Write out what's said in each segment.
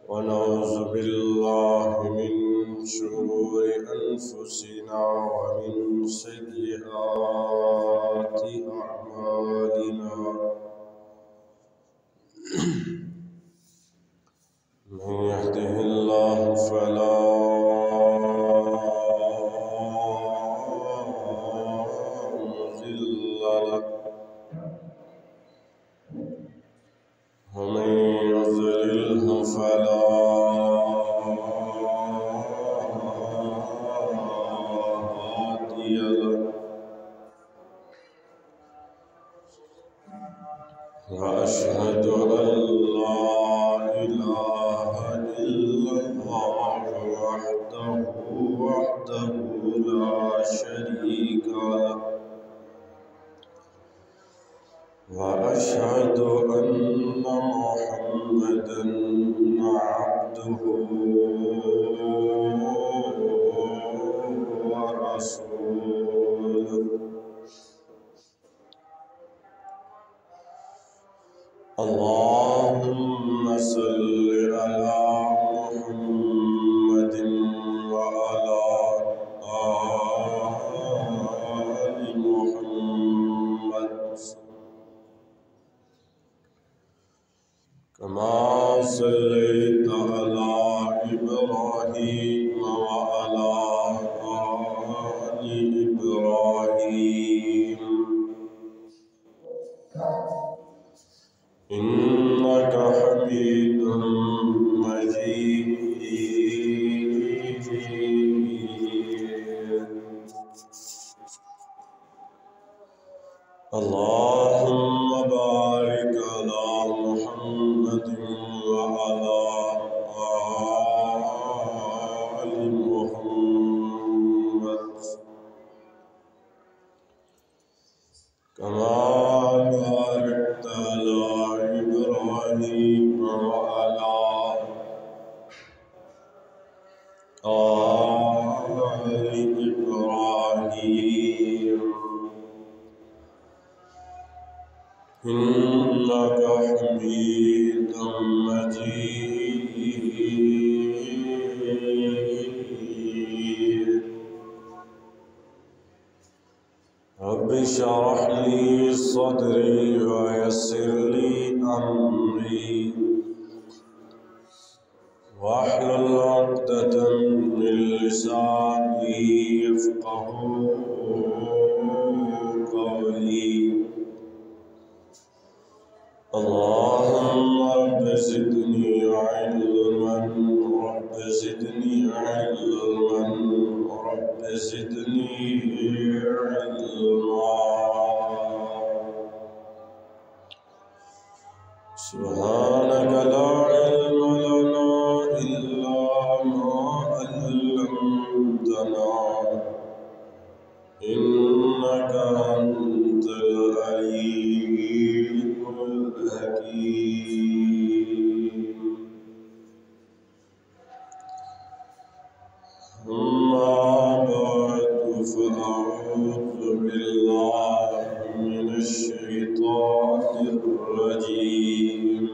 ونعوذ بالله من شرور أنفسنا ومن سيئات أعمالنا من يهده الله فلا مضل له ومن يضلله فلا هادي له وأشهد أن لا إله إلا الله وحده لا شريك له وأشهد أن محمدًا عبده ورسوله اللهم صل على محمد وعلى آل محمد كما صليت على إبراهيم وعلى آل إبراهيم إنك حميد مجيد اللهم بارك على محمد وعلى آل محمد كما باركت على إبراهيم وعلى آل إبراهيم إنك حميد مجيد رب اشرح لي صدري ويسر لي أمري واحلل عقدة من لساني يفقهوا قولي اللهم رب زدني علما رب زدني علما رب زدني علما سبحانك لا علم لنا إلا ما علمتنا إنك أنت العليم الحكيم أما بعد فأعوذ بالله من الشيطان الرجيم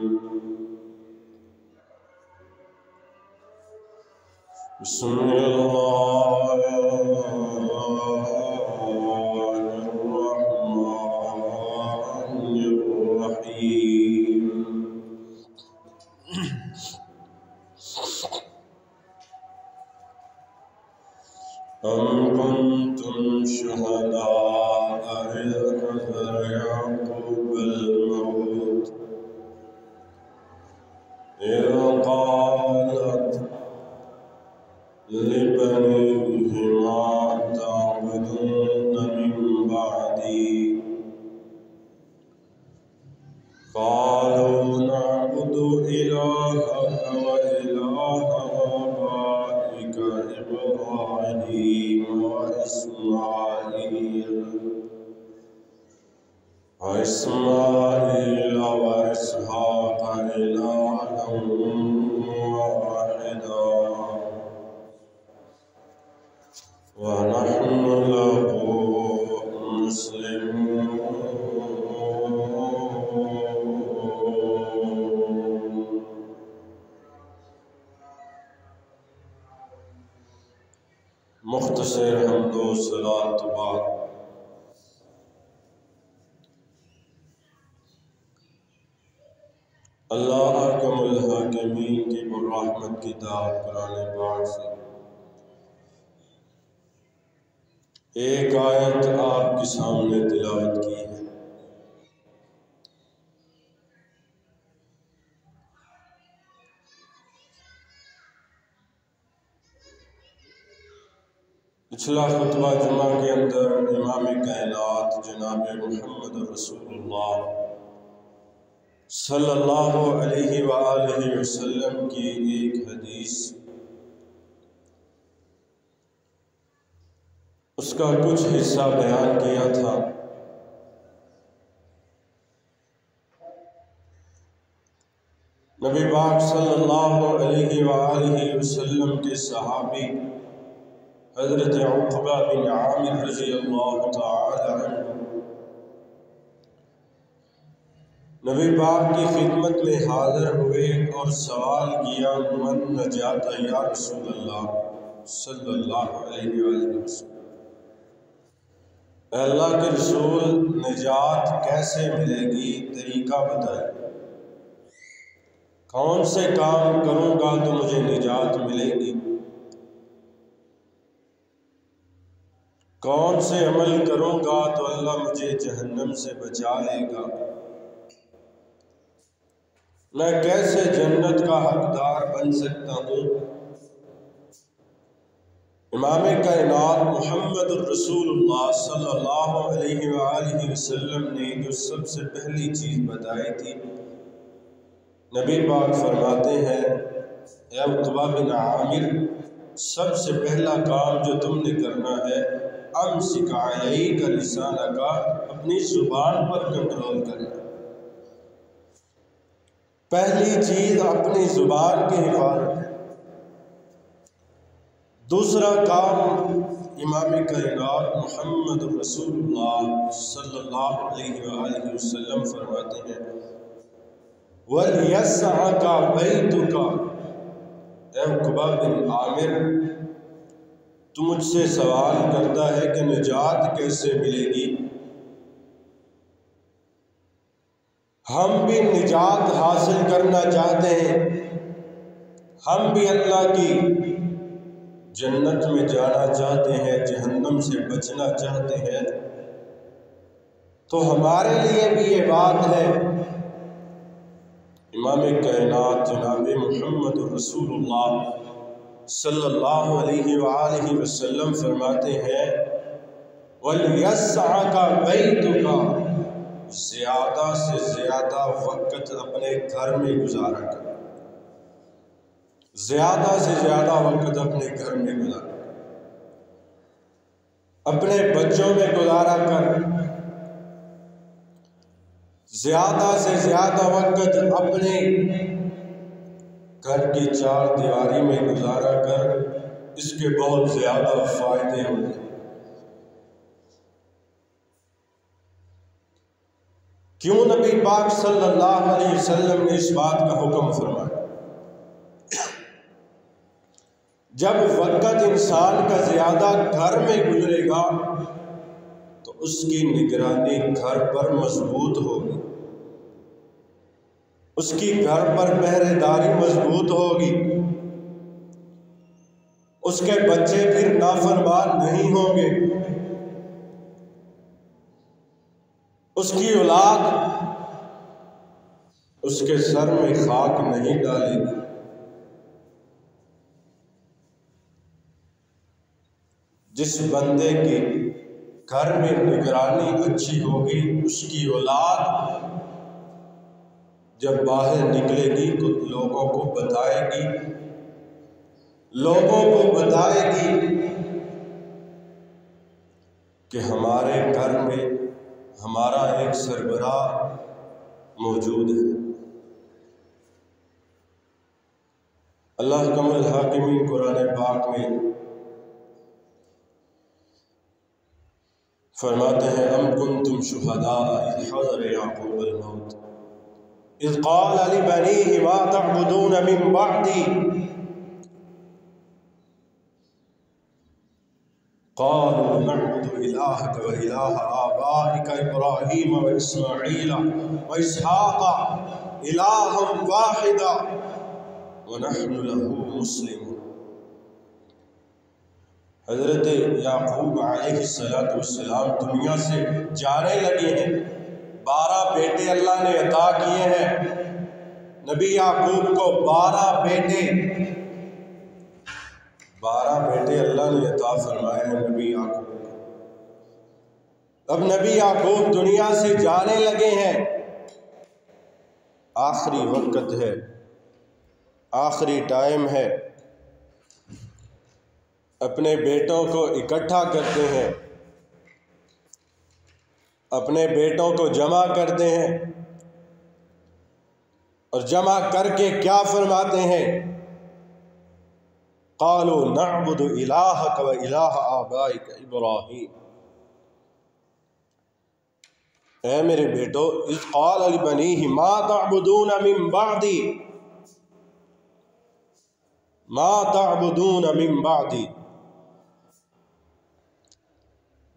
بسم الله الرحمن الرحيم أم كنتم شهداء إذ حضر يعقوب الموت إذ قال لبنيه ما تعبدون من بعدي قالوا نعبد إلهك وإله آبائك إبراهيم وإسماعيل وإسحاق إلها واحدا ونحن له مسلمون مختصر حمد و صلاۃ بعد اللہ احکم الحاکمین کی برحمت کتاب قرآن پاک سے ایک آیت آپ کے سامنے تلاوت کی ہے۔ پچھلا خطبہ جمعہ کے اندر امام کائنات جناب محمد رسول اللہ صلی اللہ علیہ وآلہ وسلم کی ایک حدیث، اس کا کچھ حصہ بیان کیا تھا۔ نبی پاک صلی اللہ علیہ وآلہ وسلم کے صحابی حضرت عقبہ بن عامر رضی اللہ تعالی عنہ نبی پاک کی خدمت میں حاضر ہوئے اور سوال کیا، من نجات یا رسول اللہ صلی اللہ علیہ وآلہ وسلم، اے اللہ کے رسول نجات کیسے ملے گی، طریقہ بتائیں، کون سے کام کروں گا تو مجھے نجات ملے گی، کون سے عمل کروں گا تو اللہ مجھے جہنم سے بچا لے گا، میں کیسے جنت کا حقدار بن سکتا ہوں۔ امام کائنات محمد الرسول اللہ صلی اللہ علیہ وآلہ وسلم نے جو سب سے پہلی چیز بتائی تھی، نبی پاک فرماتے ہیں، اے عقبہ بن عامر، سب سے پہلا کام جو تم نے کرنا ہے، امسک علیک لسانک، اپنی زبان پر کنٹرول کرنا۔ پہلی چیز اپنی زبان کی حفاظت ہے۔ دوسرا کام امام کائنات محمد رسول اللہ صلی اللہ علیہ وآلہ وسلم فرماتے ہیں، وَلْيَسْعَكَ بَيْتُكَ، اے عقبہ بن عامر، تو مجھ سے سوال کرتا ہے کہ نجات کیسے ملے گی۔ ہم بھی نجات حاصل کرنا چاہتے ہیں، ہم بھی اللہ کی جنت میں جانا چاہتے ہیں، جہنم سے بچنا چاہتے ہیں، تو ہمارے لیے بھی یہ بات ہے۔ امام کائنات جناب محمد رسول اللہ صلی اللہ علیہ وآلہ وسلم فرماتے ہیں، وَلْيَسْعَكَ بَيْتُكَ، زیادہ سے زیادہ وقت اپنے گھر میں گزارا کر، زیادہ سے زیادہ وقت اپنے گھر میں گزارا کر، اپنے بچوں میں گزارا کر، زیادہ سے زیادہ وقت اپنے گھر کی چار دیواری میں گزارا کر، اس کے بہت زیادہ فائدے ہوتے ہیں۔ کیوں نبی پاک صلی اللہ علیہ وسلم نے اس بات کا حکم فرمایا؟ جب وقت انسان کا زیادہ گھر میں گزرے گا تو اس کی نگرانی گھر پر مضبوط ہوگی، اس کی گھر پر پہرے داری مضبوط ہوگی، اس کے بچے پھر نافرمان نہیں ہوں گے، اس کی اولاد اس کے سر میں خاک نہیں ڈالے گی۔ جس بندے کی گھر میں نگرانی اچھی ہوگی، اس کی اولاد جب باہر نکلے گی تو لوگوں کو بتائے گی کہ ہمارے گھر میں ہمارا ایک سربراہ موجود ہے۔ اللہ احکم الحاکمین قرآن پاک میں فرماتے ہیں، ام کنتم شہداء اذ حضر یعقوب الموت اذ قال لبنیہ ما تعبدون من بعدی، إلهك وإله آبائك إبراهيم وإسماعيل وإسحاق إلها واحدا ونحن له مسلمون۔ حضرت یعقوب علیہ السلام دنیا سے جانے لگے ہیں، 12 بیٹے اللہ نے عطا کیے ہیں۔ نبی یعقوب کو 12 بیٹے اللہ نے عطا فرمائے ہیں نبی یعقوب کو۔ اب نبی یعقوب دنیا سے جانے لگے ہیں، آخری وقت ہے، آخری ٹائم ہے، اپنے بیٹوں کو اکٹھا کرتے ہیں، اپنے بیٹوں کو جمع کرتے ہیں، اور جمع کر کے کیا فرماتے ہیں؟ قالوا نعبد الہک و الہ آبائک ابراہیم۔ اے میرے بیٹو، اذ قال لبنیہ ما تعبدون من بعدی، ما تعبدون من بعدی،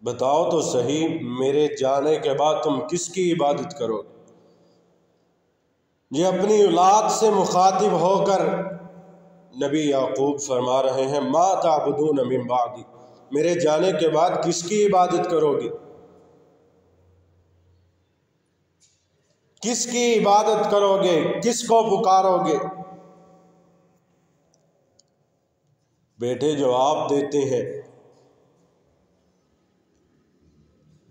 بتاؤ تو صحیح میرے جانے کے بعد تم کس کی عبادت کرو گے؟ یہ اپنی اولاد سے مخاطب ہو کر نبی یعقوب فرما رہے ہیں ما تعبدون من بعدی، میرے جانے کے بعد کس کی عبادت کرو گے؟ کس کی عبادت کرو گے؟ کس کو پکارو گے؟ بیٹے جواب دیتے ہیں،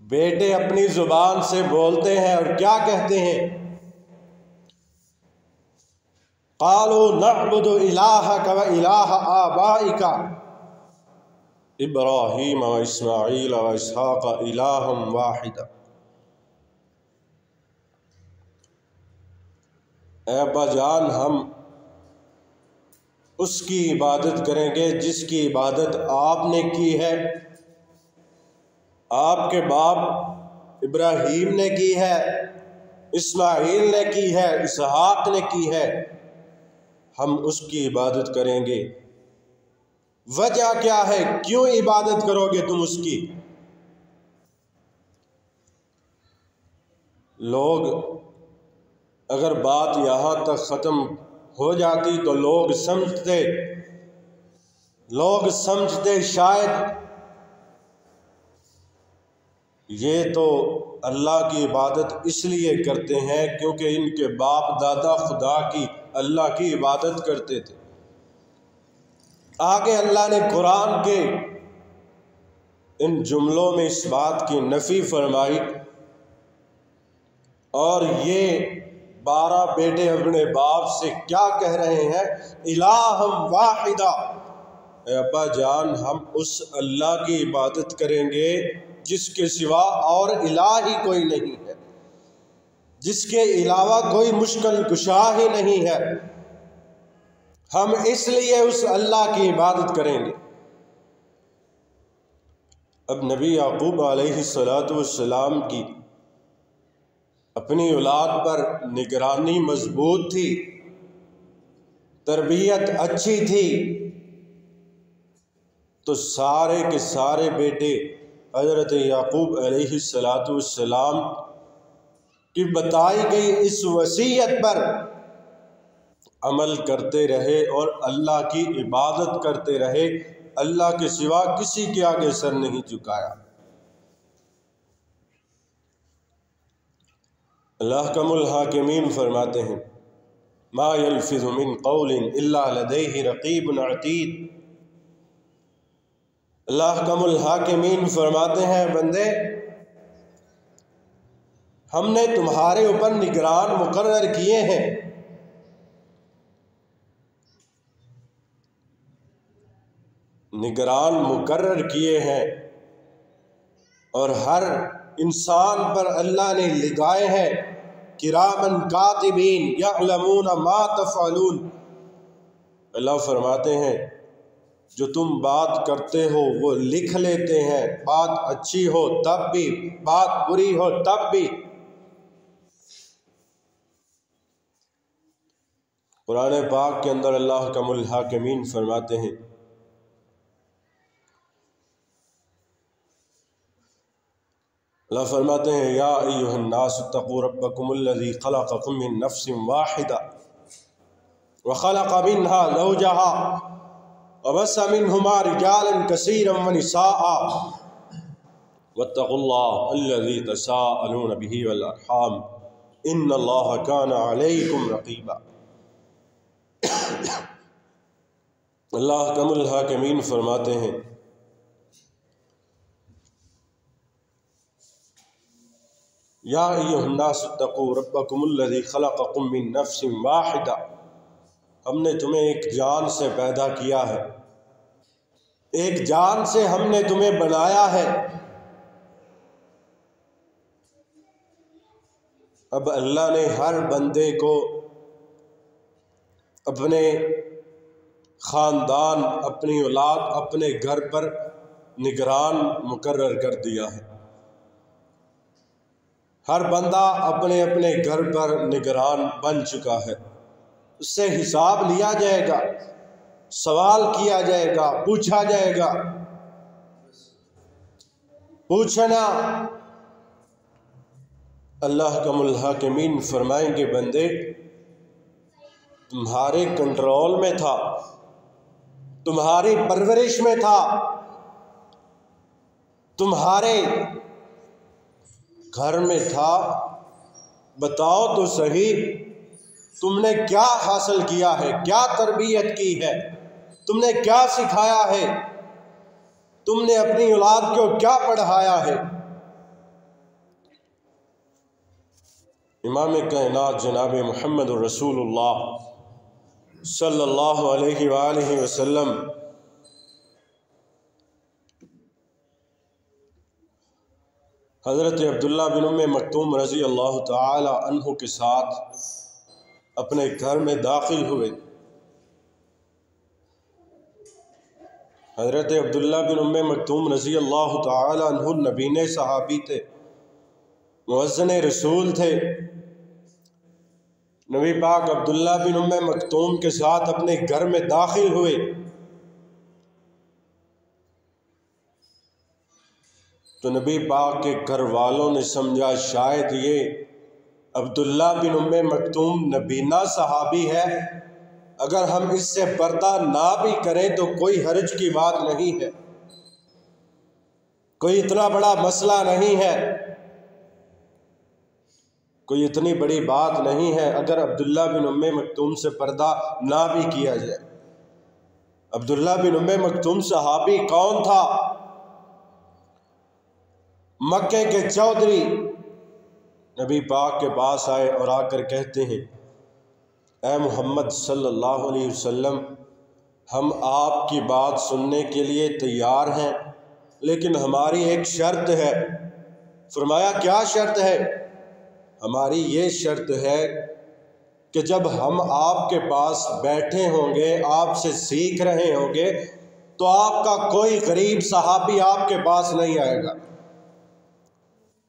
بیٹے اپنی زبان سے بولتے ہیں اور کیا کہتے ہیں؟ قالوا نعبد الہک و الہ آبائک ابراہیم و اسماعیل و اسحاق الہا واحدا۔ اے ابا جان، ہم اس کی عبادت کریں گے جس کی عبادت آپ نے کی ہے، آپ کے باپ ابراہیم نے کی ہے، اسماعیل نے کی ہے، اسحاق نے کی ہے، ہم اس کی عبادت کریں گے۔ وجہ کیا ہے؟ کیوں عبادت کرو گے تم اس کی؟ لوگ اگر بات یہاں تک ختم ہو جاتی تو لوگ سمجھتے شاید یہ تو اللہ کی عبادت اس لیے کرتے ہیں کیونکہ ان کے باپ دادا خدا کی، اللہ کی عبادت کرتے تھے۔ آگے اللہ نے قرآن کے ان جملوں میں اس بات کی نفی فرمائی، اور یہ 12 بیٹے اپنے باپ سے کیا کہہ رہے ہیں؟ الہا واحدا، اے ابا جان ہم اس اللہ کی عبادت کریں گے جس کے سوا اور الہ ہی کوئی نہیں ہے، جس کے علاوہ کوئی مشکل کشا ہی نہیں ہے، ہم اس لیے اس اللہ کی عبادت کریں گے۔ اب نبی یعقوب علیہ السلام کی اپنی اولاد پر نگرانی مضبوط تھی، تربیت اچھی تھی، تو سارے کے سارے بیٹے حضرت یعقوب علیہ السلام کی بتائی گئی اس وصیت پر عمل کرتے رہے اور اللہ کی عبادت کرتے رہے، اللہ کے سوا کسی کے آگے سر نہیں جھکایا۔ الاحکم الحاکمین فرماتے ہیں ما یلفظ من قول الا لدیہ رقیب عتید۔ الاحکم الحاکمین فرماتے ہیں بندے، ہم نے تمہارے اوپر نگران مقرر کیے ہیں، نگران مقرر کیے ہیں، اور ہر انسان پر اللہ نے لگائے ہیں کرامن کاتبین یعلمون ما تفعلون۔ اللہ فرماتے ہیں جو تم بات کرتے ہو وہ لکھ لیتے ہیں، بات اچھی ہو تب بھی، بات بری ہو تب بھی۔ قرآن پاک کے اندر اللہ حکم الحاکمین فرماتے ہیں اللہ فرماتے ہیں یا ایھا الناس اتقوا ربکم الذی خلقکم من نفس واحدہ وخلق منها زوجها وبث منهما رجالا كثيرا ونساء واتقوا الله الذي تساءلون به والارحام ان الله كان عليكم رقيبا۔ اللہ احکم الحاکمین فرماتے ہیں یا ایھا الناس اتقوا ربکم الذی خلقکم من نفس واحدہ، ہم نے تمہیں ایک جان سے پیدا کیا ہے، ایک جان سے ہم نے تمہیں بنایا ہے۔ اب اللہ نے ہر بندے کو اپنے خاندان، اپنی اولاد، اپنے گھر پر نگران مقرر کر دیا ہے۔ ہر بندہ اپنے اپنے گھر پر نگران بن چکا ہے، اس سے حساب لیا جائے گا، سوال کیا جائے گا، پوچھا جائے گا۔ پوچھنا اللہ احکم الحاکمین فرمائیں گے بندے تمہارے کنٹرول میں تھا، تمہاری پرورش میں تھا، تمہارے گھر میں تھا، بتاؤ تو صحیح تم نے کیا حاصل کیا ہے، کیا تربیت کی ہے، تم نے کیا سکھایا ہے، تم نے اپنی اولاد کو کیا پڑھایا ہے۔ امام کائنات جناب محمد رسول اللہ صلی اللہ علیہ وآلہ وسلم حضرت عبداللہ بن ام مکتوم رضی اللہ تعالی عنہ کے ساتھ اپنے گھر میں داخل ہوئے۔ حضرت عبداللہ بن ام مکتوم رضی اللہ تعالی عنہ نبینے صحابی تھے، مؤذن رسول تھے۔ نبی پاک عبداللہ بن ام مکتوم کے ساتھ اپنے گھر میں داخل ہوئے تو نبی پاک کے گھر والوں نے سمجھا شاید یہ عبداللہ بن ام مکتوم نبینا صحابی ہے، اگر ہم اس سے پردہ نہ بھی کریں تو کوئی حرج کی بات نہیں ہے، کوئی اتنا بڑا مسئلہ نہیں ہے، کوئی اتنی بڑی بات نہیں ہے اگر عبداللہ بن ام مکتوم سے پردہ نہ بھی کیا جائے۔ عبداللہ بن ام مکتوم صحابی کون تھا؟ مکے کے چودھری نبی پاک کے پاس آئے اور آ کر کہتے ہیں اے محمد صلی اللہ علیہ وسلم، ہم آپ کی بات سننے کے لیے تیار ہیں، لیکن ہماری ایک شرط ہے۔ فرمایا کیا شرط ہے؟ ہماری یہ شرط ہے کہ جب ہم آپ کے پاس بیٹھے ہوں گے، آپ سے سیکھ رہے ہوں گے، تو آپ کا کوئی غریب صحابی آپ کے پاس نہیں آئے گا،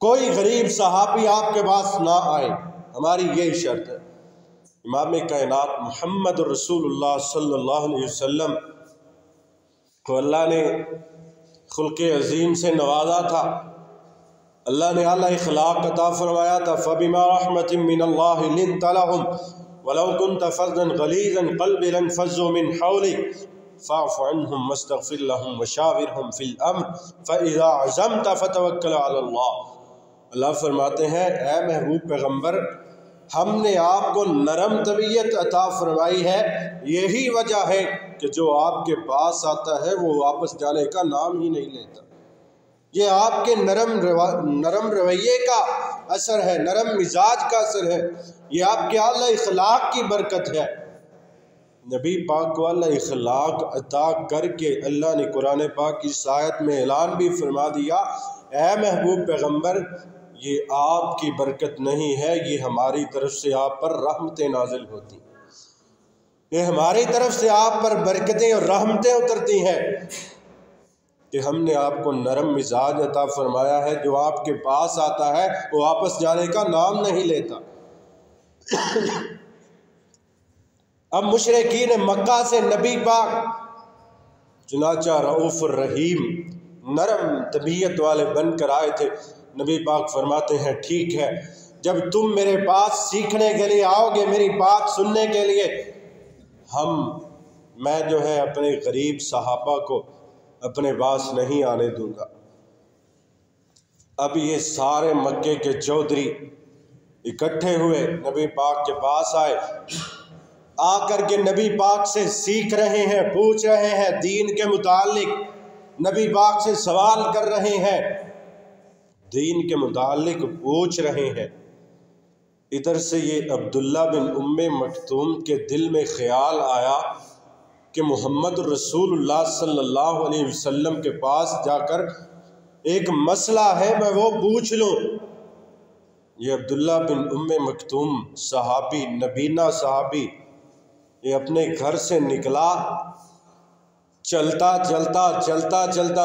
کوئی غریب صحابی آپ کے پاس نہ آئے، ہماری یہی شرط ہے۔ امام کائنات محمد رسول اللہ صلی اللہ علیہ وسلم کو اللہ نے خلق عظیم سے نوازا تھا، اللہ نے اعلیٰ اخلاق عطا فرمایا تھا۔ فَبِمَا رَحْمَةٍ مِّنَ اللَّهِ لِنْتَ لَهُمْ وَلَوْ كُنْتَ فَظًّا غَلِيظَ الْقَلْبِ لَانفَضُّوا مِنْ حَوْلِكَ فَاعْفُ عَنْهُمْ وَاسْتَغْفِرْ لَهُمْ وَشَاوِرْهُمْ فِي الْأَمْرِ فَإِذَا عَزَمْتَ فَتَوَكَّلْ عَلَى اللَّهِ۔ اللہ فرماتے ہیں اے محبوب پیغمبر، ہم نے آپ کو نرم طبیعت عطا فرمائی ہے، یہی وجہ ہے کہ جو آپ کے پاس آتا ہے وہ واپس جانے کا نام ہی نہیں لیتا۔ یہ آپ کے نرم رویے کا اثر ہے، نرم مزاج کا اثر ہے، یہ آپ کے اعلیٰ اخلاق کی برکت ہے۔ نبی پاک کو اعلیٰ اخلاق عطا کر کے اللہ نے قرآن پاک کی آیت میں اعلان بھی فرما دیا اے محبوب پیغمبر، یہ آپ کی برکت نہیں ہے، یہ ہماری طرف سے آپ پر رحمتیں نازل ہوتی ہیں، یہ ہماری طرف سے آپ پر برکتیں اور رحمتیں اترتی ہیں کہ ہم نے آپ کو نرم مزاج عطا فرمایا ہے، جو آپ کے پاس آتا ہے وہ واپس جانے کا نام نہیں لیتا۔ اب مشرکین مکہ سے نبی پاک چنانچہ رؤوف الرحیم نرم طبیعت والے بن کر آئے تھے۔ نبی پاک فرماتے ہیں ٹھیک ہے، جب تم میرے پاس سیکھنے کے لیے آؤ گے، میری بات سننے کے لیے، میں جو ہے اپنے غریب صحابہ کو اپنے پاس نہیں آنے دوں گا۔ اب یہ سارے مکے کے چودھری اکٹھے ہوئے، نبی پاک کے پاس آئے، آ کر کے نبی پاک سے سیکھ رہے ہیں، پوچھ رہے ہیں دین کے متعلق، نبی پاک سے سوال کر رہے ہیں، دین کے متعلق پوچھ رہے ہیں۔ ادھر سے یہ عبداللہ بن مکتوم کے دل میں خیال آیا کہ محمد رسول اللہ صلی اللہ علیہ وسلم کے پاس جا کر ایک مسئلہ ہے، میں وہ پوچھ لوں۔ یہ عبداللہ بن مکتوم صحابی، نبینا صحابی، یہ اپنے گھر سے نکلا، چلتا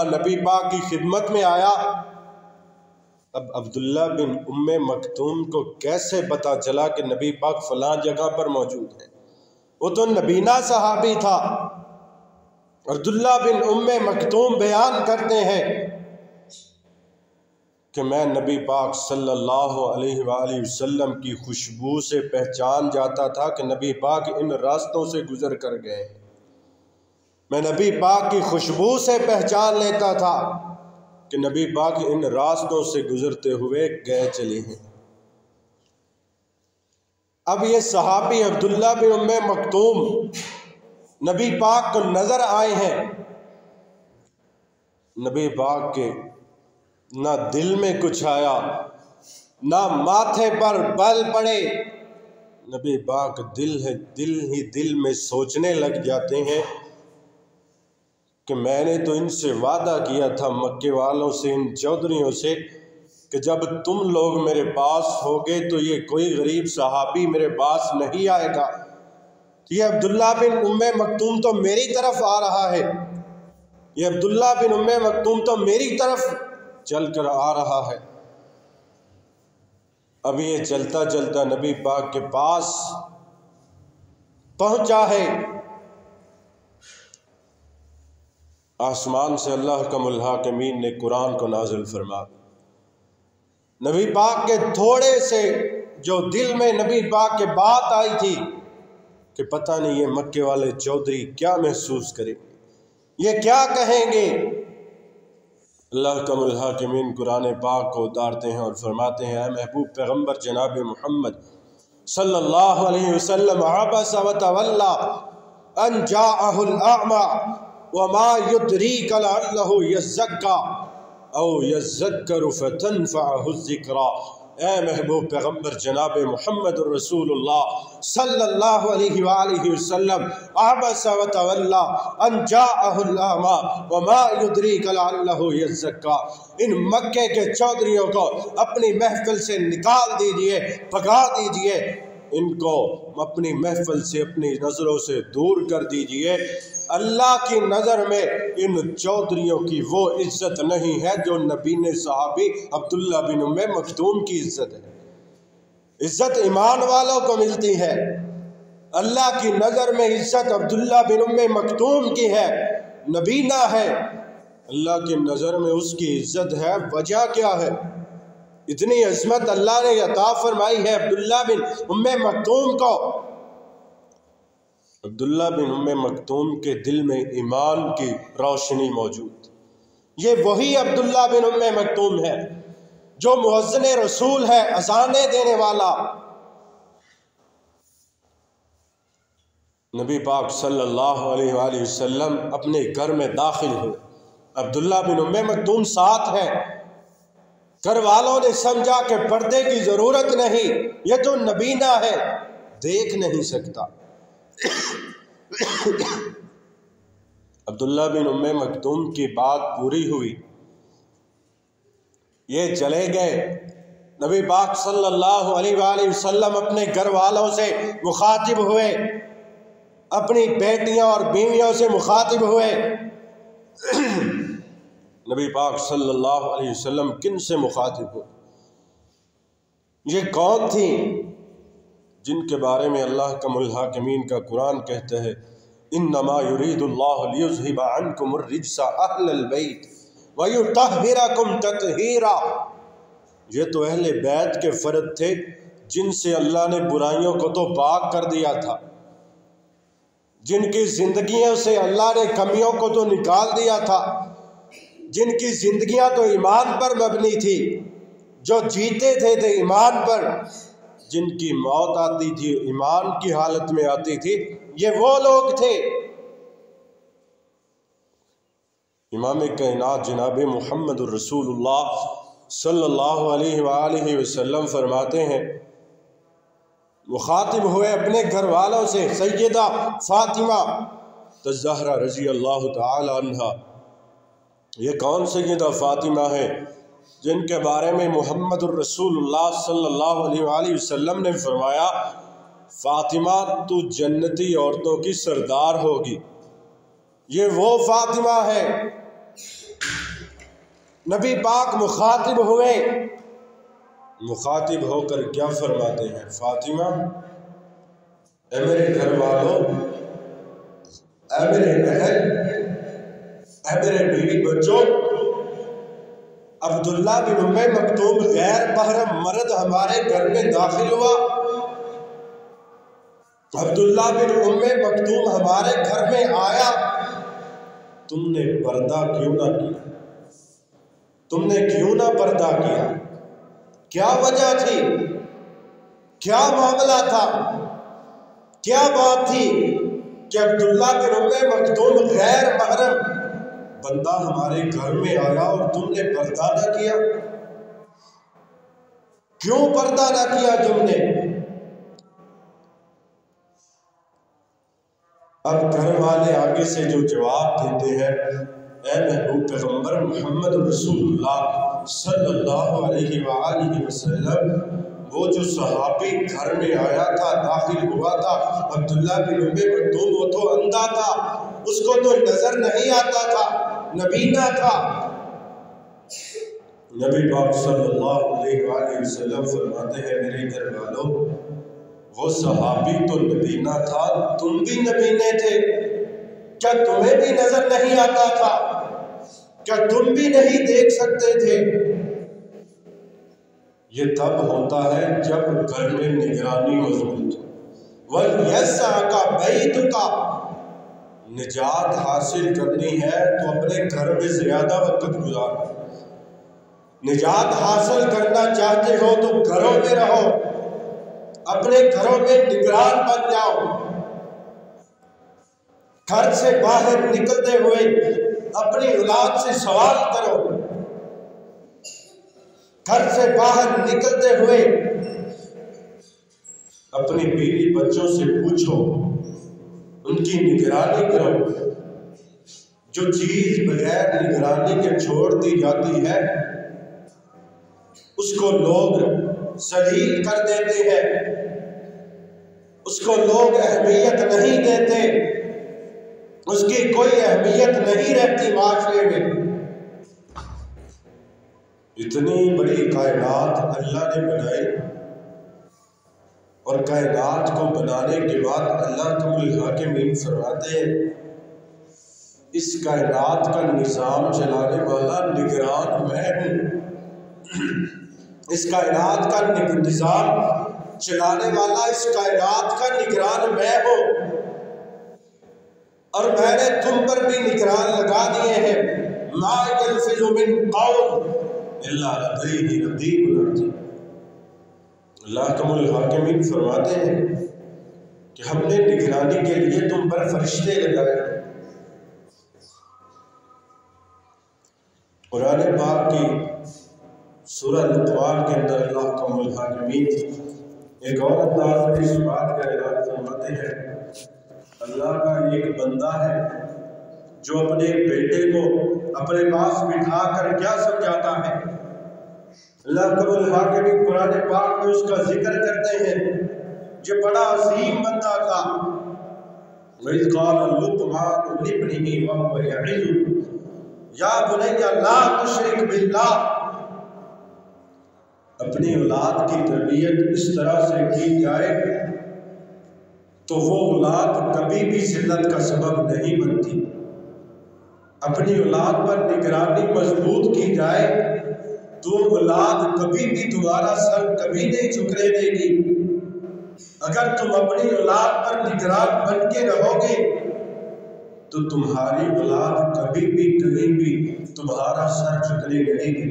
نبی پاک کی خدمت میں آیا۔ اب عبداللہ بن مکتوم کو کیسے پتا چلا کہ نبی پاک فلاں جگہ پر موجود ہے؟ وہ تو نبینا صحابی تھا۔ عبداللہ بن مکتوم بیان کرتے ہیں کہ میں نبی پاک صلی اللہ علیہ وآلہ وسلم کی خوشبو سے پہچان جاتا تھا کہ نبی پاک ان راستوں سے گزر کر گئے ہیں۔ میں نبی پاک کی خوشبو سے پہچان لیتا تھا کہ نبی پاک ان راستوں سے گزرتے ہوئے گئے چلے ہیں۔ اب یہ صحابی عبداللہ بن مکتوم نبی پاک کو نظر آئے ہیں، نبی پاک کے نہ دل میں کچھ آیا، نہ ماتھے پر بل پڑے، نبی پاک دل میں سوچنے لگ جاتے ہیں کہ میں نے تو ان سے وعدہ کیا تھا، مکے والوں سے، ان چودھریوں سے، کہ جب تم لوگ میرے پاس ہوگے تو یہ کوئی غریب صحابی میرے پاس نہیں آئے گا۔ یہ عبداللہ بن مکتوم تو میری طرف آ رہا ہے، یہ عبداللہ بن مکتوم تو میری طرف چل کر آ رہا ہے۔ اب یہ چلتا نبی پاک کے پاس پہنچا ہے، آسمان سے اللہ کا الحاکمین نے قرآن کو نازل فرما، نبی پاک کے تھوڑے سے جو دل میں نبی پاک کے بات آئی تھی کہ پتہ نہیں یہ مکے والے چودھری کیا محسوس کریں گے، یہ کیا کہیں گے۔ اللہ کا الحاکمین قرآن پاک کو اتارتے ہیں اور فرماتے ہیں، اے محبوب پیغمبر جناب محمد صلی اللہ علیہ وسلم، عبس وتولی ان جاءہ الاعمى وما يدریک لعلہ یزکا او یذکر فتنفعہ الذکریٰ۔ اے محبوب پیغمبر جناب محمد رسول اللہ صلی اللہ علیہ وآلہ وسلم، عبس وتولی ان جاءہ الاعمى وما يدریک لعلہ یزکا، ان مکے کے چودھریوں کو اپنی محفل سے نکال دیجئے، بھگا دیجئے، ان کو اپنی محفل سے، اپنی نظروں سے دور کر دیجئے۔ اللہ کی نظر میں ان چودھریوں کی وہ عزت نہیں ہے جو نبین صحابی عبداللہ بن مکتوم کی عزت ہے۔ عزت ایمان والوں کو ملتی ہے، اللہ کی نظر میں عزت عبداللہ بن مکتوم کی ہے، نبینا ہے، اللہ کی نظر میں اس کی عزت ہے۔ وجہ کیا ہے؟ اتنی عظمت اللہ نے عطا فرمائی ہے عبداللہ بن مکتوم کو۔ عبداللہ بن مکتوم کے دل میں ایمان کی روشنی موجود، یہ وہی عبداللہ بن مکتوم ہے جو مؤذن رسول ہے، اذانیں دینے والا۔ نبی پاک صلی اللہ علیہ وآلہ وسلم اپنے گھر میں داخل ہوئے، عبداللہ بن مکتوم ساتھ ہے۔ گھر والوں نے سمجھا کہ پردے کی ضرورت نہیں، یہ تو نبینا ہے، دیکھ نہیں سکتا۔ عبداللہ بن مکتوم کی بات پوری ہوئی، یہ چلے گئے۔ نبی پاک صلی اللہ علیہ وآلہ وسلم اپنے گھر والوں سے مخاطب ہوئے، اپنی بیٹیاں اور بیویوں سے مخاطب ہوئے۔ نبی پاک صلی اللہ علیہ وسلم کن سے مخاطب ہوئے؟ یہ کون تھی جن کے بارے میں اللہ کا الحاکمین کا قرآن کہتا ہے، انما یرید اللہ لیذہب عنکم الرجس اہل البیت ویطہرکم تطہیرا۔ یہ تو اہل بیت کے فرد تھے جن سے اللہ نے برائیوں کو تو پاک کر دیا تھا، جن کی زندگیوں سے اللہ نے کمیوں کو تو نکال دیا تھا، جن کی زندگیاں تو ایمان پر مبنی تھی، جو جیتے تھے ایمان پر، جن کی موت آتی تھی ایمان کی حالت میں آتی تھی، یہ وہ لوگ تھے۔ امام کائنات جناب محمد الرسول اللہ صلی اللہ علیہ وآلہ وسلم فرماتے ہیں، مخاطب ہوئے اپنے گھر والوں سے، سیدہ فاطمہ الزہرا رضی اللہ تعالی عنہا، یہ کون سیدہ فاطمہ ہے جن کے بارے میں محمد الرسول اللہ صلی اللہ علیہ وآلہ وسلم نے فرمایا، فاطمہ تو جنتی عورتوں کی سردار ہوگی۔ یہ وہ فاطمہ ہے۔ نبی پاک مخاطب ہوئے، مخاطب ہو کر کیا فرماتے ہیں؟ فاطمہ، اے میرے گھر والوں، اے میرے اہل، اے میرے بیوی بچوں، عبداللہ بن ام مکتوم غیر محرم مرد ہمارے گھر میں داخل ہوا۔ عبداللہ بن ام مکتوم ہمارے گھر میں آیا، تم نے پردہ کیوں نہ کیا؟ تم نے کیوں نہ پردہ کیا؟ کیا وجہ تھی؟ کیا معاملہ تھا؟ کیا بات تھی کہ عبداللہ بن ام مکتوم غیر محرم بندہ ہمارے گھر میں آیا اور تم نے پردہ نہ کیا؟ کیوں پردہ نہ کیا تم نے؟ اب گھر والے آگے سے جو جواب دیتے ہیں، اے محبوب پیغمبر محمد رسول اللہ صلی اللہ علیہ وآلہ وسلم، وہ جو صحابی گھر میں آیا تھا، داخل ہوا تھا، عبداللہ بن ام مکتوم، وہ تو اندھا تھا، اس کو تو نظر نہیں آتا تھا، نبینا تھا۔ نبی پاک صلی اللہ علیہ وآلہ وسلم فرماتے ہیں، میرے گھر والوں، وہ صحابی تو نبینا تھا، تم بھی نبینے تھے، کیا تمہیں بھی نظر نہیں آتا تھا؟ کیا تم بھی نہیں دیکھ سکتے تھے؟ یہ تب ہوتا ہے جب گھر میں نگرانی مضبوط ہو۔ وَلْيَسْعَكَ بَيْتُكَ، نجات حاصل کرنی ہے تو اپنے گھر میں زیادہ وقت گزارو۔ نجات حاصل کرنا چاہتے ہو تو گھروں میں رہو، اپنے گھروں میں نگران بن جاؤ۔ گھر سے باہر نکلتے ہوئے اپنی اولاد سے سوال کرو، گھر سے باہر نکلتے ہوئے اپنی بیوی بچوں سے پوچھو، ان کی نگرانی کرو۔ جو چیز بغیر نگرانی کے چھوڑ دی جاتی ہے اس کو لوگ ذلیل کر دیتے ہیں، اس کو لوگ اہمیت نہیں دیتے، اس کی کوئی اہمیت نہیں رہتی معاشرے میں۔ اتنی بڑی کائنات اللہ نے بنائی، اور کائنات کو بنانے کے بعد اللہ کم الحاکمین فرماتے ہیں، اس کائنات کا نظام چلانے والا نگران میں ہوں۔ اس کائنات کا نظام چلانے والا، اس کائنات کا نگران میں ہوں، اور میں نے تم پر بھی نگران لگا دیے ہیں۔ ما یلفظ من قول الا لدیہ رقیب عتید۔ اللہ کم الحاکمین فرماتے ہیں کہ ہم نے نگرانی کے لیے تم پر فرشتے لگائے۔ قرآن پاک کی سورہ لقمان کے اندر اللہ کم الحاکمین ایک اور انداز میں اس بات کا اعلان فرماتے ہیں، اللہ کا ایک بندہ ہے جو اپنے بیٹے کو اپنے پاس بٹھا کر کیا سمجھاتا ہے۔ اللہ کم الحاکمین قرآن پاک میں اس کا ذکر کرتے ہیں، یہ بڑا عظیم بندہ تھا۔ وَإِذْ قَالَ لُقْمَانُ لِابْنِهِ وَهُوَ يَعِظُهُ یا بنی لا تشرک باللہ۔ اپنی اولاد کی تربیت اس طرح سے کی جائے تو وہ اولاد کبھی بھی ذلت کا سبب نہیں بنتی۔ اپنی اولاد پر نگرانی مضبوط کی جائے تو اولاد کبھی بھی تمہارا سر کبھی نہیں جھکنے دے گی۔ اگر تم اپنی اولاد پر نگران بن کے رہو گے تو تمہاری اولاد کبھی بھی کہیں بھی تمہارا سر جھکنے نہیں گی۔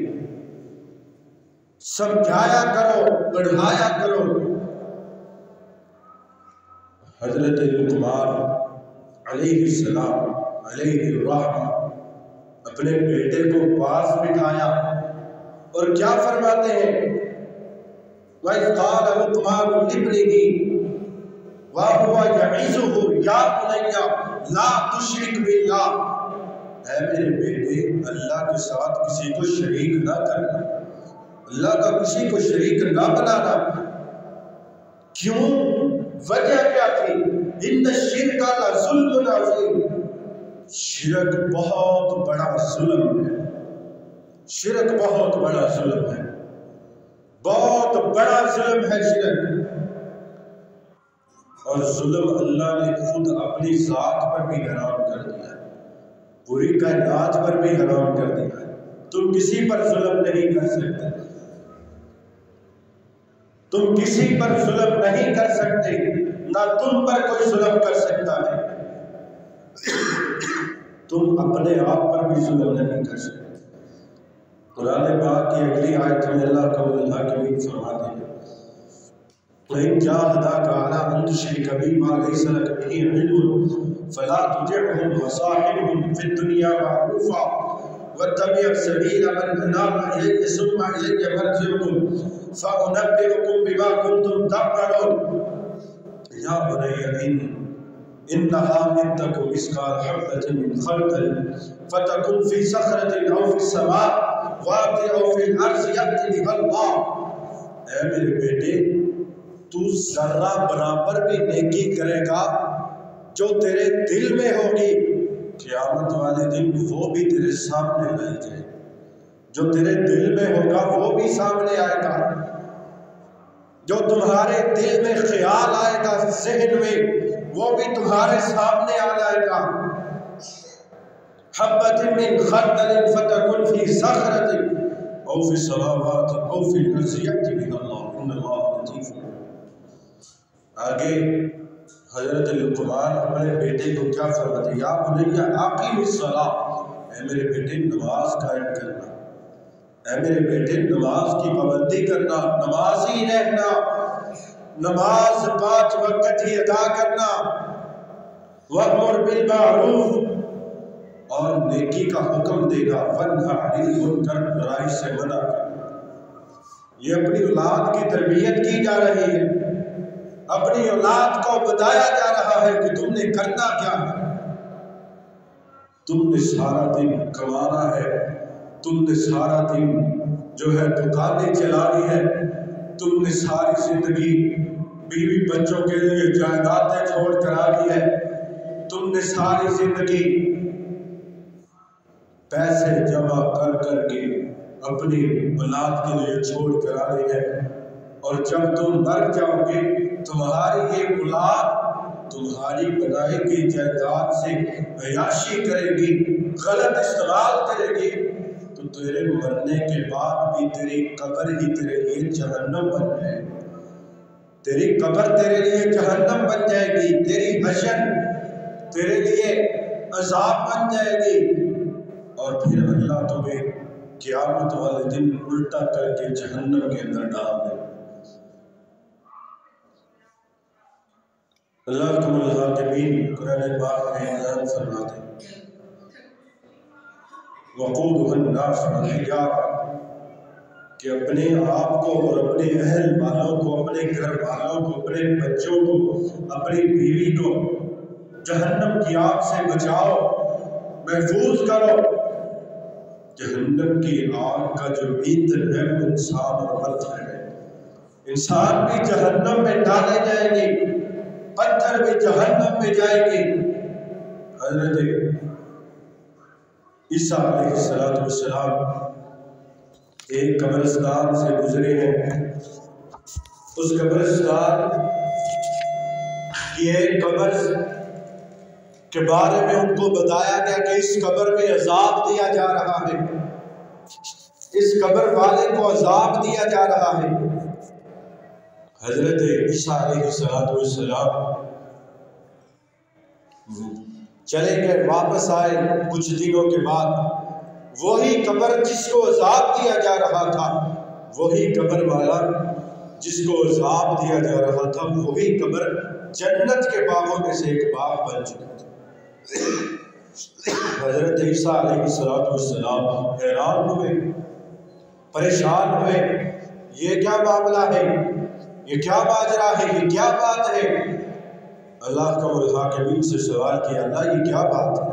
سمجھایا کرو، پڑھایا کرو۔ حضرت لقمان علیہ السلام علیہ الرحمہ اپنے بیٹے کو پاس بٹھایا اور کیا فرماتے ہیں؟ وَإِذْ قَالَ لُقْمَانُ لِابْنِهِ وَهُوَ يَعِظُهُ يَا بُنَيَّ لَا تُشْرِكْ بِاللَّهِ، اے میرے بیٹے اللہ کے ساتھ کسی کو شریک نہ کرنا، اللہ کا کسی کو شریک نہ بنانا۔ کیوں؟ وجہ کیا تھی؟ ان الشرک لظلم عظیم، شرک بہت بڑا ظلم ہے، شرک بہت بڑا ظلم ہے، بہت بڑا ظلم ہے شرک۔ اور ظلم اللہ نے خود اپنی ذات پر بھی حرام کر دیا ہے، پوری کائنات پر بھی حرام کر دیا ہے۔ تم کسی پر ظلم نہیں کر سکتے، تم کسی پر ظلم نہیں کر سکتے، نہ تم پر کوئی ظلم کر سکتا ہے۔ تم اپنے آپ پر بھی ظلم نہیں کر سکتے۔ قرآن پاک کی اگلی آیت میں اللہ قول الحاکمین فرماتے ہیں وَإِنْ جَاهَدَاكَ عَلَىٰ أَن تُشْرِكَ بِي مَا لَيْسَ لَكَ بِهِ عِلْمٌ فَلَا تُطِعْهُمْ وَصَاحِبْهُمْ فِي الدُّنْيَا مَعْرُوفًا وَاتَّبِعْ سَبِيلَ مَنْ أَنَابَ إِلَيَّ ثُمَّ إِلَيَّ مَرْجِعُكُمْ فَأُنَبِّئُكُم بِمَا كُنتُمْ تَعْمَلُونَ يَا بُنَيَّ إِنَّهَا إِن تَكُ مِثْقَالَ حَبَّةٍ مِّنْ خَرْدَلٍ فَتَكُنْ فِي صَخْرَةٍ أَوْ فِي السَّمَاءِ وَأْتِ أَوْ فِي الْأَرْضِ يَأْتِ بِهَا اللَّهُ، اے میرے بیٹے تو ذرہ برابر بھی نیکی کرے گا جو تیرے دل میں ہوگی، قیامت والے دن وہ بھی تیرے سامنے لائی جائے، جو تیرے دل میں ہوگا وہ بھی سامنے آئے گا، جو تمہارے دل میں خیال آئے گا ذہن میں وہ بھی تمہارے سامنے آ جائے گا۔ حبۃ من خردل فتکن فی صخرۃ او فی السماوات او فی الارض یأتی بها اللہ ان اللہ لطیف۔ آگے حضرت لقمان اپنے بیٹے کو کیا فرماتے ہیں؟ یا بنی اقیم الصلاۃ، اے میرے بیٹے نماز قائم کرنا، اے میرے بیٹے نماز کی پابندی کرنا، نمازی رہنا، نماز 5 وقت ہی ادا کرنا، وَأْمُرْ بِالْمَعْرُوفِ اور نیکی کا حکم دینا، وَانْهَ عَنِ الْمُنْکَرِ برائی سے منع کرنا۔ یہ اپنی اولاد کی تربیت کی جا رہی ہے، اپنی اولاد کو بتایا جا رہا ہے کہ تم نے کرنا کیا ہے۔ تم نے سارا دن کمانا ہے، تم نے سارا دن جو ہے دکانیں چلانی ہے، تم نے ساری زندگی بیوی بچوں کے لیے جائیدادیں چھوڑ کر آنی ہے، تم نے ساری زندگی پیسے جمع کر کر کے اپنی اولاد کے لیے چھوڑ کر آنی ہے، اور جب تم مر جاؤ گے تمہاری یہ اولاد تمہاری بنائی گئی جائیداد سے عیاشی کرے گی، غلط استعمال کرے گی، تو تیرے مرنے کے بعد بھی تیری قبر ہی تیرے لیے جہنم بن جائے گی، تیری قبر تیرے لیے جہنم بن جائے گی، تیری حشر تیرے لیے عذاب بن جائے گی، اور پھر اللہ تمہیں قیامت والے دن الٹا کر کے جہنم کے اندر ڈال دے۔ اللہ قول الحاکمین قرآن پاک میں اعلان فرماتے ہیں وَقُودُهَا النَّاسُ وَالْحِجَارَةُ کہ اپنے آپ کو اور اپنے اہل والوں کو، اپنے گھر والوں کو، اپنے بچوں کو، اپنی بیوی کو جہنم کی آگ سے بچاؤ، محفوظ کرو۔ جہنم کی آگ کا جو ایندھن ہے وہ انسان اور پتھر ہے، انسان بھی جہنم میں ڈالے جائیں گے، پتھر بھی جہنم میں جائیں گے۔ حضرت عیسیٰ علیہ السلام ایک قبرستان سے گزرے ہیں، اس قبرستان کی ایک قبر کے بارے میں ان کو بتایا گیا کہ اس قبر میں عذاب دیا جا رہا ہے، اس قبر والے کو عذاب دیا جا رہا ہے۔ حضرت عیسیٰ علیہ السلام چلے گئے، واپس آئے کچھ دنوں کے بعد، وہی قبر جس کو عذاب دیا جا رہا تھا، وہی قبر والا جس کو عذاب دیا جا رہا تھا، وہی قبر جنت کے باغوں میں سے ایک باغ بن چکا تھا۔ حضرت عیسیٰ علیہ السلام حیران ہوئے، پریشان ہوئے، یہ کیا معاملہ ہے، یہ کیا ماجرا ہے، یہ کیا بات ہے؟ اللہ کا الحاکمین سے سوال کیا، اللہ یہ کیا بات ہے،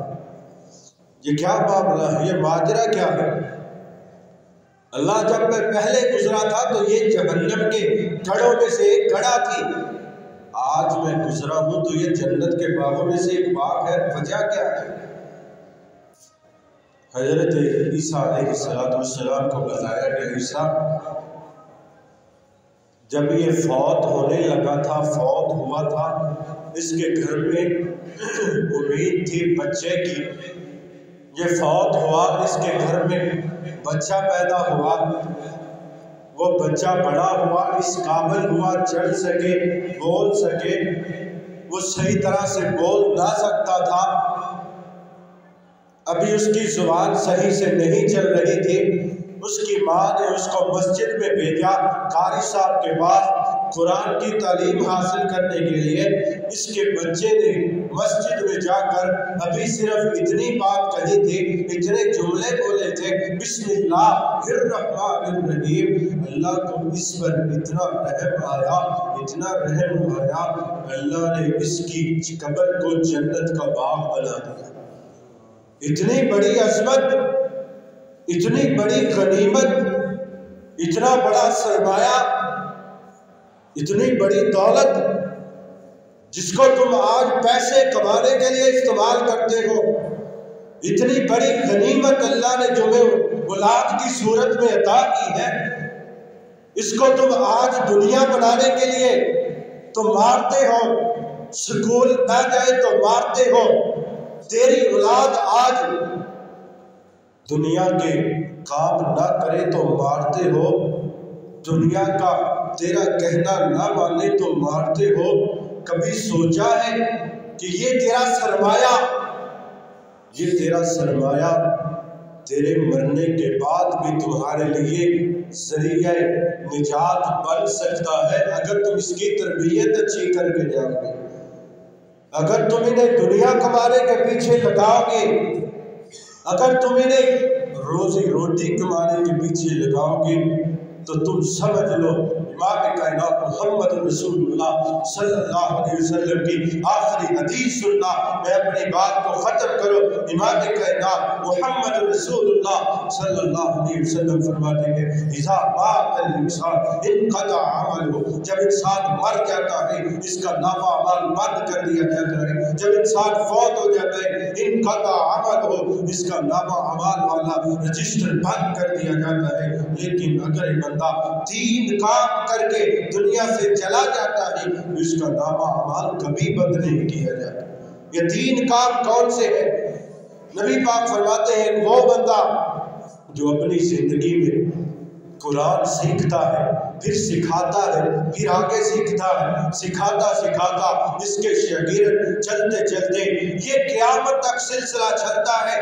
یہ کیا معاملہ ہے، یہ ماجرا کیا ہے؟ اللہ جب میں پہلے گزرا تھا تو یہ جہنم کے گڑھوں میں سے ایک گڑھا تھی، آج میں گزرا ہوں تو یہ جنت کے باغوں میں سے ایک باغ ہے، وجہ کیا ہے؟ حضرت عیسیٰ علیہ السلام کو بتایا کہ عیسیٰ جب یہ فوت ہونے لگا تھا، فوت ہوا تھا، اس کے گھر میں امید تھی بچے کی، یہ فوت ہوا، اس کے گھر میں بچہ پیدا ہوا، وہ بچہ بڑا ہوا، اس قابل ہوا چل سکے، بول سکے، وہ صحیح طرح سے بول نہ سکتا تھا، ابھی اس کی زبان صحیح سے نہیں چل رہی تھی، اس کی ماں نے اس کو مسجد میں بھیجا قاری صاحب کے پاس قرآن کی تعلیم حاصل کرنے کے لیے۔ اس کے بچے نے مسجد میں جا کر ابھی صرف اتنی بات کہی تھی، اتنے جملے بولے تھے، بسم اللہ الرحمن الرحیم، اللہ کو اس پر اتنا رحم آیا، اتنا رحم آیا، اللہ نے اس کی قبر کو جنت کا باغ بنا دیا۔ اتنی بڑی عظمت، اتنی بڑی غنیمت، اتنا بڑا سرمایہ، اتنی بڑی دولت جس کو تم آج پیسے کمانے کے لیے استعمال کرتے ہو، اتنی بڑی غنیمت اللہ نے تمہیں اولاد کی صورت میں عطا کی ہے، اس کو تم آج دنیا بنانے کے لیے تم مارتے ہو، سکول نہ جائے تو مارتے ہو، تیری اولاد آج دنیا کے کام نہ کرے تو مارتے ہو، دنیا کا تیرا کہنا نہ مانے تو مارتے ہو۔ کبھی سوچا ہے کہ یہ تیرا سرمایہ، یہ تیرا سرمایہ تیرے مرنے کے بعد بھی تمہارے لیے ذریعہ نجات بن سکتا ہے اگر تم اس کی تربیت اچھی کر کے جاؤ گے، اگر تم انہیں دنیا کمانے کے پیچھے لگاؤ گے، اگر تم انہیں روزی روٹی کمانے کے پیچھے لگاؤ گے تو تم سمجھ لو امام کائنات محمد رسول اللہ صلی اللہ علیہ وسلم کی آخری حدیث سننا، میں اپنی بات کو ختم کروں۔ امام کائنات محمد رسول اللہ صلی اللہ علیہ وسلم فرماتے ہیں اذا مات الانسان انقطع عمله، جب انسان مر جاتا ہے اس کا نامہ اعمال بند کر دیا جاتا ہے، جب انسان فوت ہو جاتا ہے انقطع عمله، اس کا نامہ اعمال والا رجسٹر بند کر دیا جاتا ہے۔ لیکن اگر بندہ تین کام کر کے دنیا سے چلا جاتا ہے تو اس کا نامہ اعمال کبھی بند نہیں کیا جاتا۔ یہ تین کام کون سے ہیں؟ نبی پاک فرماتے ہیں وہ بندہ جو اپنی زندگی میں قرآن سیکھتا ہے، پھر سکھاتا ہے، پھر آگے سیکھتا ہے، سکھاتا سکھاتا اس کے شاگرد چلتے چلتے یہ قیامت تک سلسلہ چلتا ہے،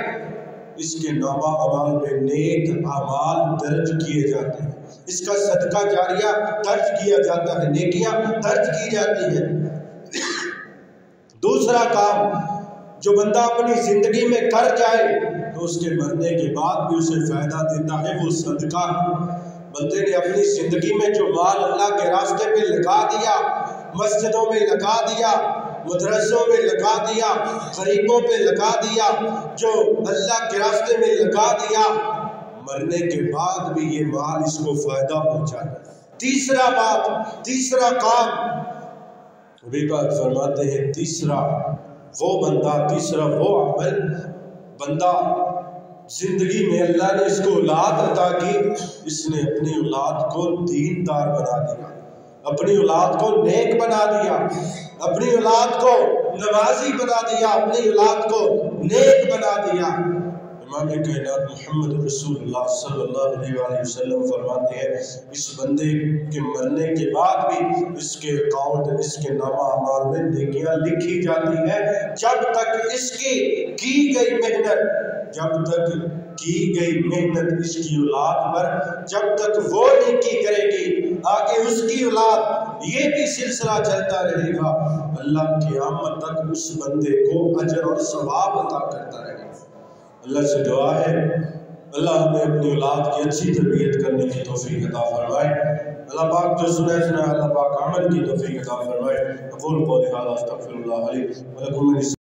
اس کے نامہ اعمال میں نیک اعمال درج کیے جاتے ہیں، اس کا صدقہ جاریہ درج کیا جاتا ہے، نیکیاں درج کی جاتی ہیں۔ دوسرا کام جو بندہ اپنی زندگی میں کر جائے تو اس کے مرنے کے بعد بھی اسے فائدہ دیتا ہے، وہ صدقہ۔ بندے نے اپنی زندگی میں جو مال اللہ کے راستے پہ لگا دیا، مسجدوں میں لگا دیا، مدرسوں میں لگا دیا، غریبوں پہ لگا دیا، جو اللہ کے راستے میں لگا دیا، مرنے کے بعد بھی یہ مال اس کو فائدہ پہنچاتا ہے۔ تیسرا کام نبی پاک فرماتے ہیں تیسرا وہ عمل، بندہ زندگی میں اللہ نے اس کو اولاد عطا کی، اس نے اپنی اولاد کو دیندار بنا دیا، اپنی اولاد کو نیک بنا دیا، اپنی اولاد کو نمازی بنا دیا، اپنی اولاد کو نیک بنا دیا۔ امام کائنات محمد رسول اللہ صلی اللہ علیہ وآلہ وسلم فرماتے ہیں اس بندے کے مرنے کے بعد بھی اس کے اکاؤنٹ، اس کے نامہ اعمال میں نیکیاں لکھی جاتی ہیں جب تک اس کی گئی محنت اس کی اولاد پر، جب تک وہ نیکی کرے گی آگے اس کی اولاد، یہ بھی سلسلہ چلتا رہے گا، اللہ قیامت تک اس بندے کو اجر اور ثواب عطا کرتا رہے گا۔ اللہ سے دعا ہے اللہ ہمیں اپنی اولاد کی اچھی تربیت کرنے کی توفیق عطا فرمائے۔ اللہ پاک جو سنا اللہ پاک عمل کی توفیق عطا فرمائے۔ اقول قولی ھذا استغفر اللہ علی ولکم۔